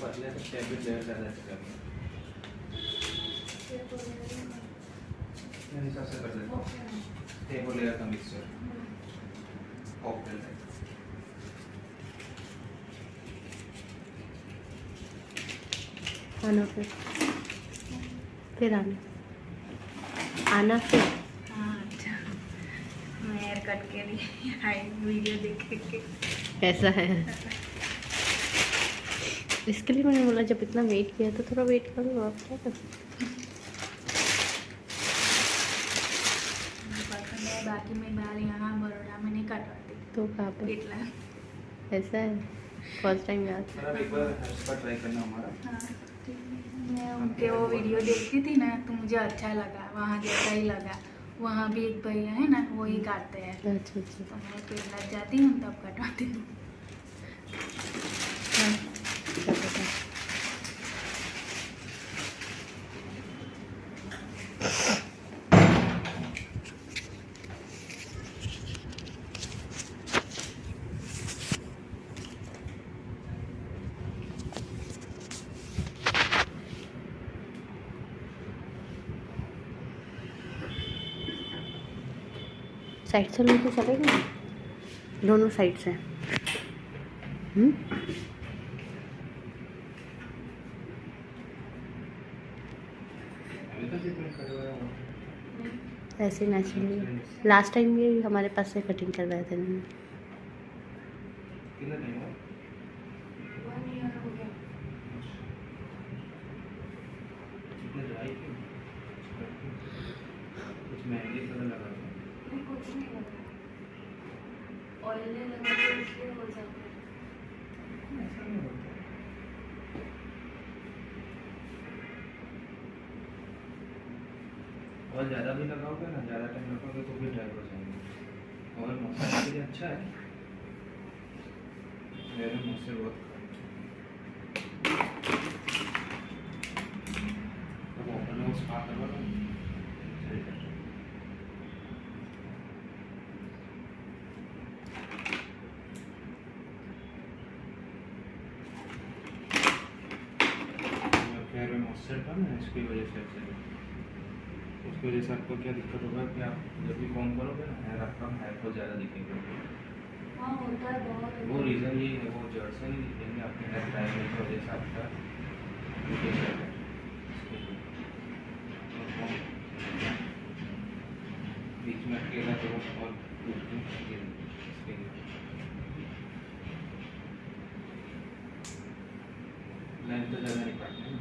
पतले तो tablet layer ज़्यादा अच्छा लगेगा। मेरे हिसाब से कर लेते हैं टेबल लेयर का मिक्सचर कॉकटेल टाइप। आना फिर आना फिर। हाँ अच्छा, मैं हेयर कट के लिए आई वीडियो देख के। कैसा है? इसके लिए मैंने बोला जब इतना वेट किया तो थोड़ा वेट कर लो, आप क्या कर सकते। पसंद है, बाकी मैं बाल यहाँ बड़ौदा में नहीं कटवाती। तो कहाँ पे? इतना ऐसा है, फर्स्ट टाइम याद। मतलब एक बार हेयर स्पा ट्राई करना हमारा। हाँ ठीक है। मैं उनके वो वीडियो देखती थी ना तो मुझे अच्छा लगा, वहाँ जैसा ही लगा। वहाँ भी एक भैया है ना, वही काटते हैं। अच्छा अच्छा। तो मैं फिर लग जाती हूँ तब कटवाती हूँ। हाँ, क्या पता। साइड से लेके चलेगा, दोनों साइड से। ऐसे नेचुरली लास्ट टाइम भी हमारे पास से कटिंग करवाए थे मैंने। कितना टाइम हुआ? 1 ईयर हो गया। कितने ड्राई थे? कुछ मेहंदी कलर लगा था। नहीं कुछ नहीं लगा, ऑयल लगा तो इसलिए हो जाता है। ऐसा नहीं होता। और ज़्यादा भी लगाओगे ना, ज़्यादा टाइम रखोगे तो भी ड्राई हो जाएंगे। और मसाज के लिए अच्छा है, मेरे मुँह से बहुत अब ओपन हो स्पा करवा लो। फेयर में मॉइस्चर था ना, इसकी वजह से ऐसे उसकी वजह से आपको क्या दिक्कत होगा कि आप जब भी कॉम करोगे ना हेयर आपका हेयर बहुत ज़्यादा दिखेगा। हाँ होता है बहुत। वो रीज़न यही है, वो जड़ से नहीं दिखेंगे, आपके हेयर ड्राई होने की वजह से आपका दिखेगा। बीच में अकेला तो और लाइन तो ज़्यादा नहीं काटना है।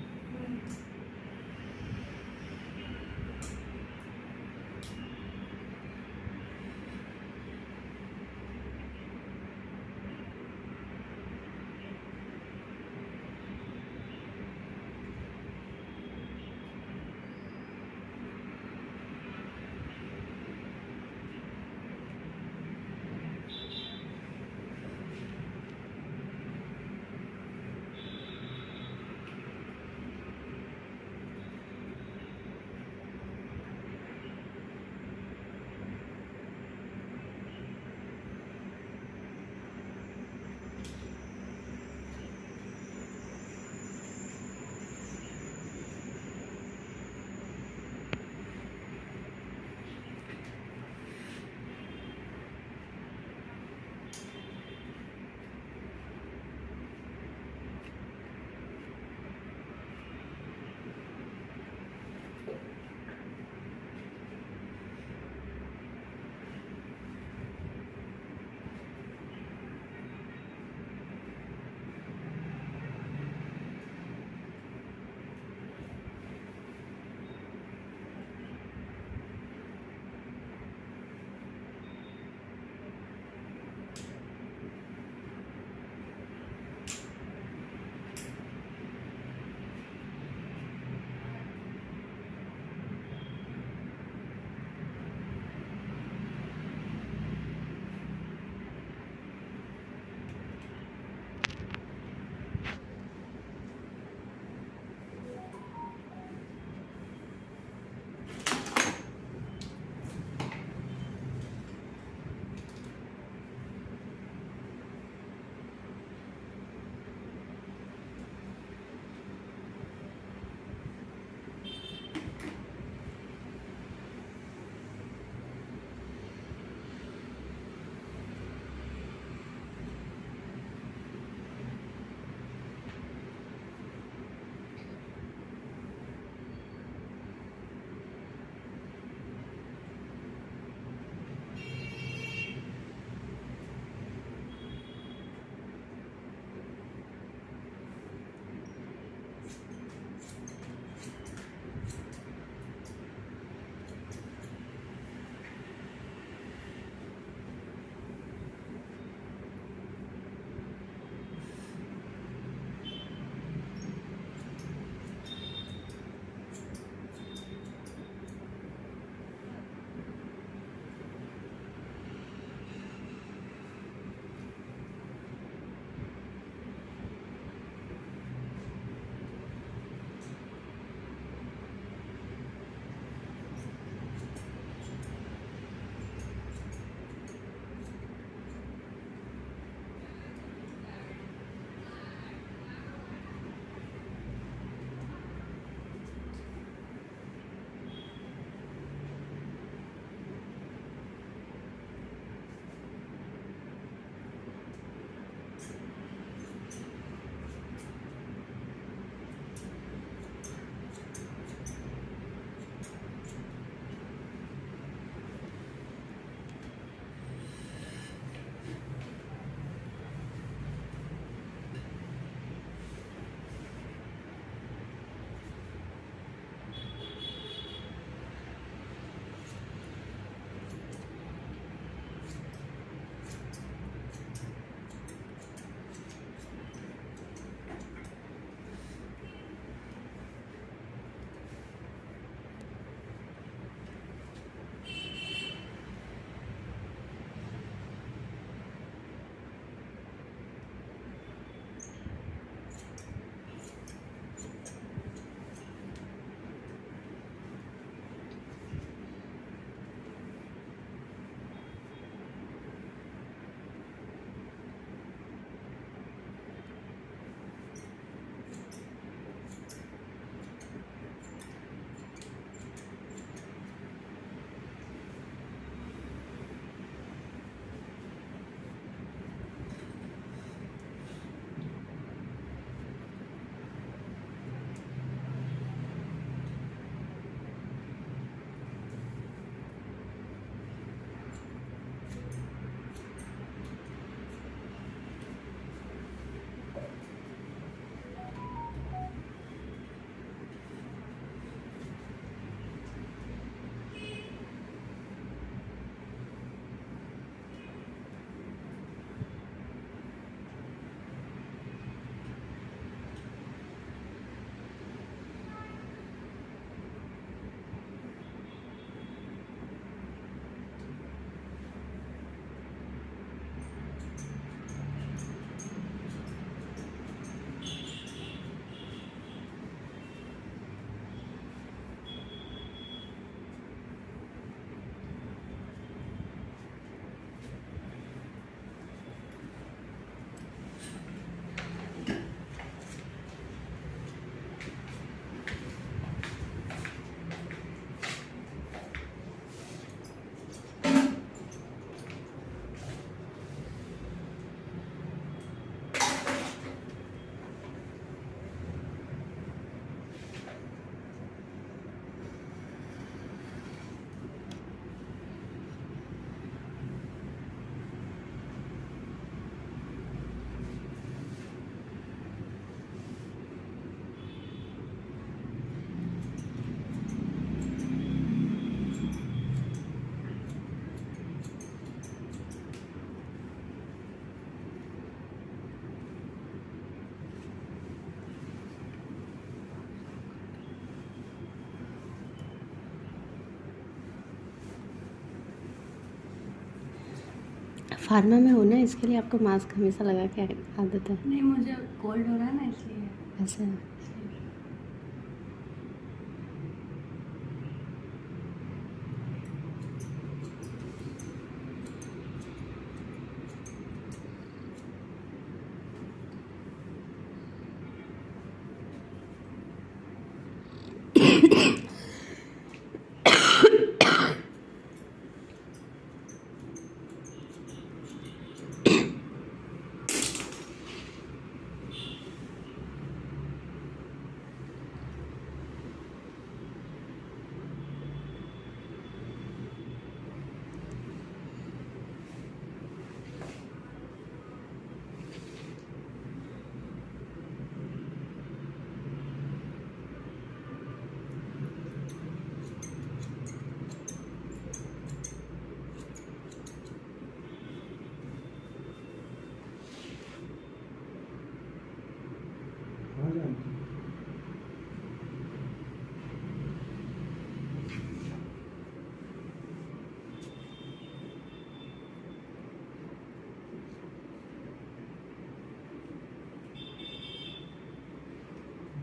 फार्मा में हो ना, इसके लिए आपको मास्क हमेशा लगा के आदत है। नहीं, मुझे कोल्ड हो रहा है ना इसलिए। ऐसा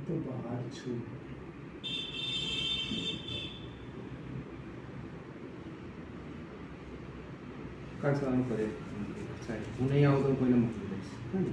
तो बाहर छू काय सहन करे હું નહીં આવું તો કોઈને મોકલી દઈશ હા ને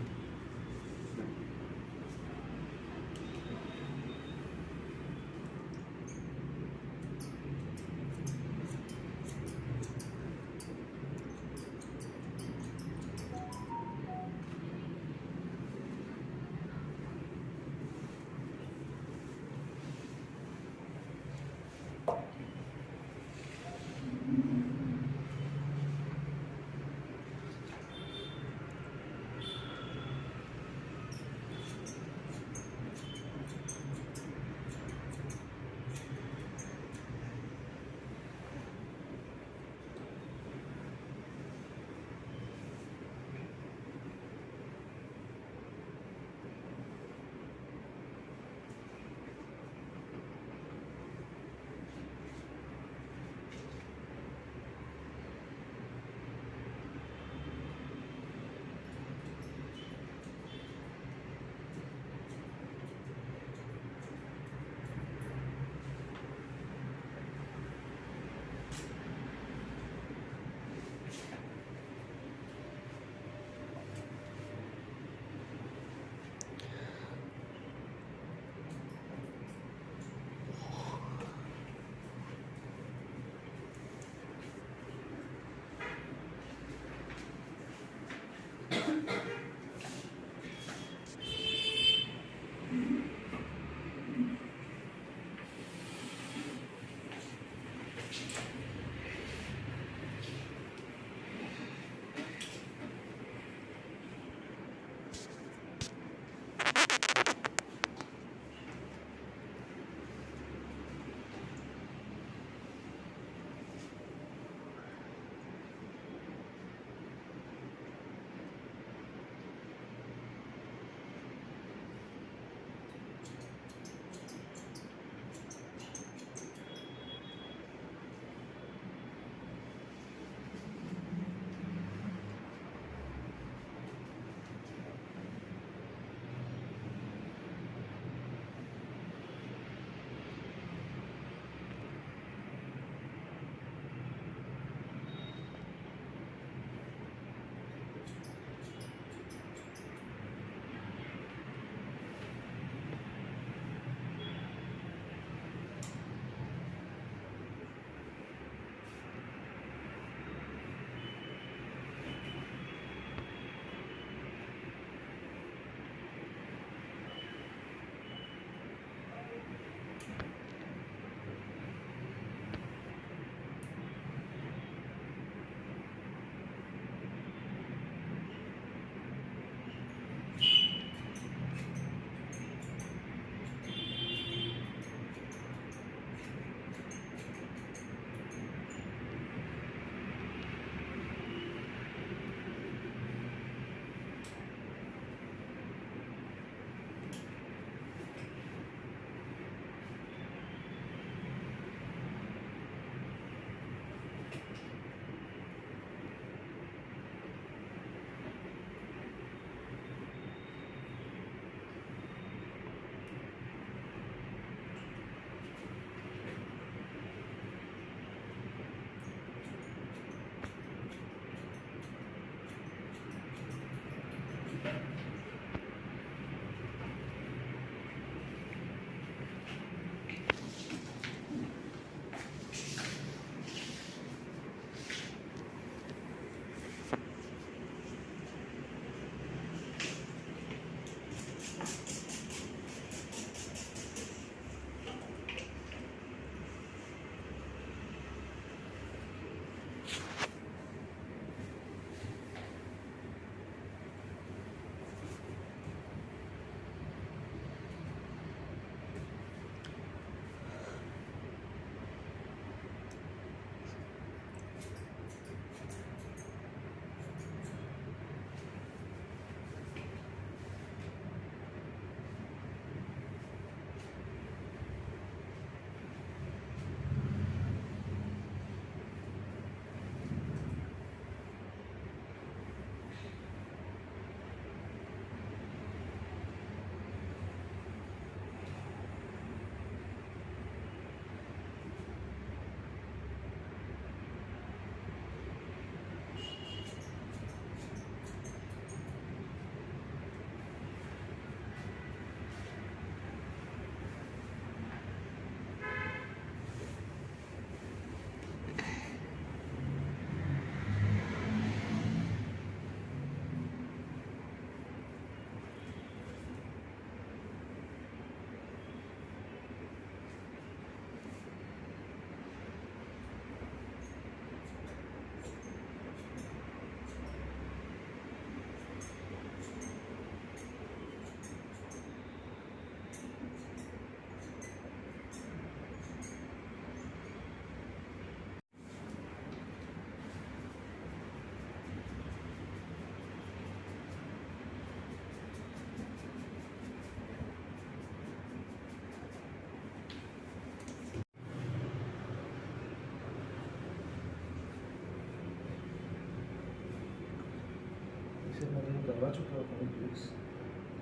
करवा चुका होता है प्लीज।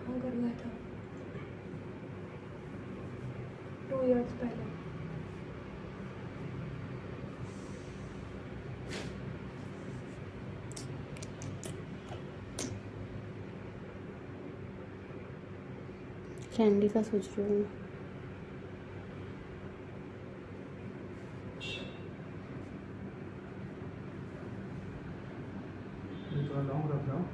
हाँ करवाया था 2 इयर्स पहले। कैंडी का सोच रही हूँ। थोड़ा लॉन्ग रख रहा हूँ।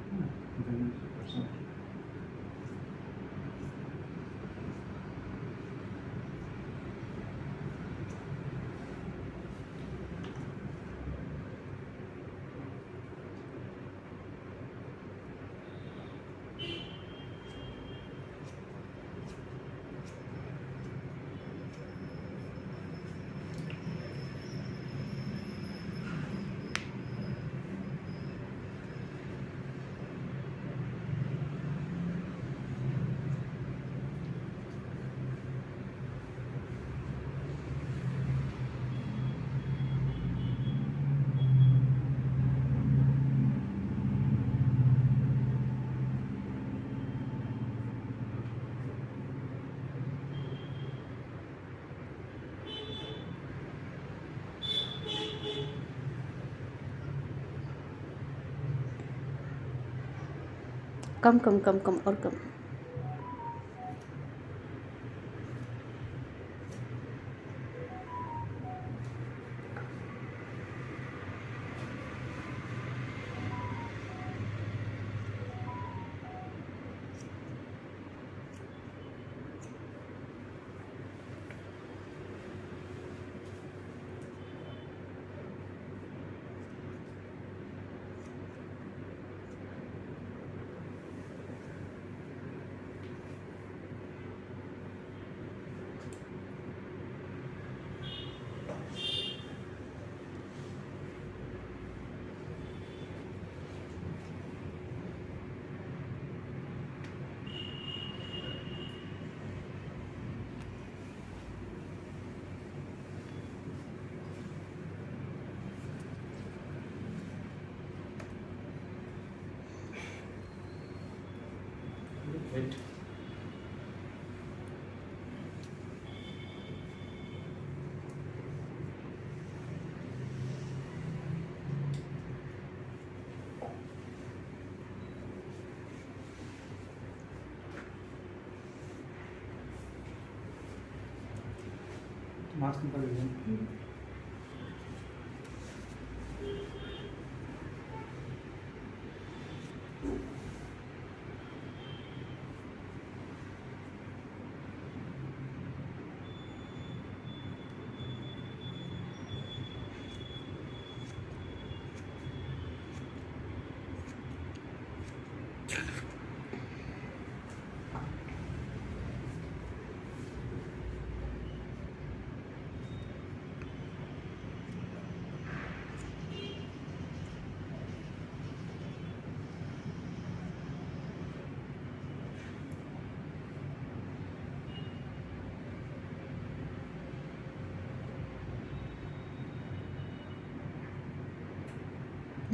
कम कम कम कम और कम। वेट। मास्क निकाल लीजिए।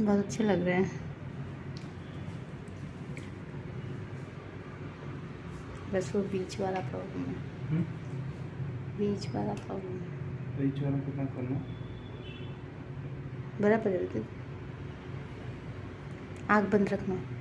बहुत अच्छे लग रहे हैं। बस वो बीच वाला प्रॉब्लम है। बीच वाला प्रॉब्लम है। बीच वाला कितना करना? बराबर है। आँख बंद रखना।